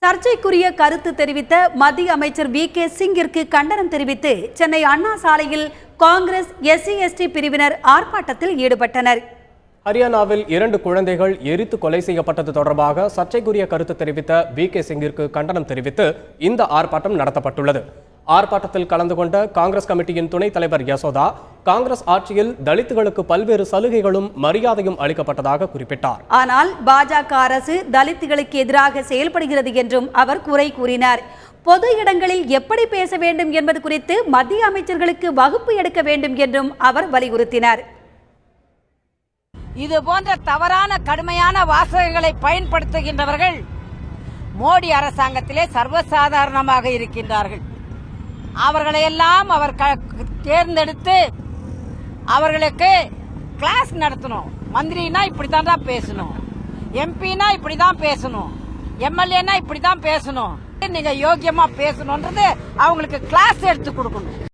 சர்ச்சைக்குரிய கருத்து தெரிவித்த மத்திய அமைச்சர் வி.கே. சிங்கிற்கு கண்டனம் தெரிவித்து சென்னை அண்ணா சாலையில் காங்கிரஸ் SC/ST பிரிவினர் ஆர்ப்பாட்டத்தில் ஈடுபட்டனர். ஹரியானாவில் 2 குழந்தைகள் எரித்து கொலை செய்யப்பட்டது தொடர்பாக சர்ச்சைக்குரிய கருத்து தெரிவித்த வி.கே. சிங்கிற்கு கண்டனம் தெரிவித்து இந்த ஆர்ப்பாட்டம் நடத்தப்பட்டுள்ளது. ஆர்ப்பாட்டத்தில் கலந்து கொண்ட காங்கிரஸ் கமிட்டியின் துணைத் தலைவர் யசோதா, காங்கிரஸ் ஆட்சியில் தலித்துகளுக்கு பல்வேறு சலுகைகளும் மரியாதையும் அளிக்கப்பட்டதாக குறிப்பிட்டார். ஆனால் பாஜக அரசு தலித்துகளுக்கு எதிராக செயல்படுகிறது என்றும் அவர் குறை கூறினார். பொது இடங்களில் எப்படி பேச வேண்டும் என்பது குறித்து மத்திய அமைச்சர்களுக்கு வகுப்பு எடுக்க வேண்டும் என்றும் அவர் வலியுறுத்தினார். இது போன்ற தவறான கடுமையான வாசகங்களை பயன்படுத்துகின்றவர்கள் மோடி அரசாங்கத்திலே சர்வசாதாரணமாக இருக்கின்றார்கள். அவர்களையெல்லாம் அவர் தேர்ந்தெடுத்து அவர்களுக்கு கிளாஸ் நடத்தணும். மந்திரினா இப்படித்தான் பேசணும், எம்பினா இப்படிதான் பேசணும், எம்எல்ஏனா இப்படிதான் பேசணும், நீங்க யோக்கியமா பேசணும்ன்றது அவங்களுக்கு கிளாஸ் எடுத்து கொடுக்கணும்.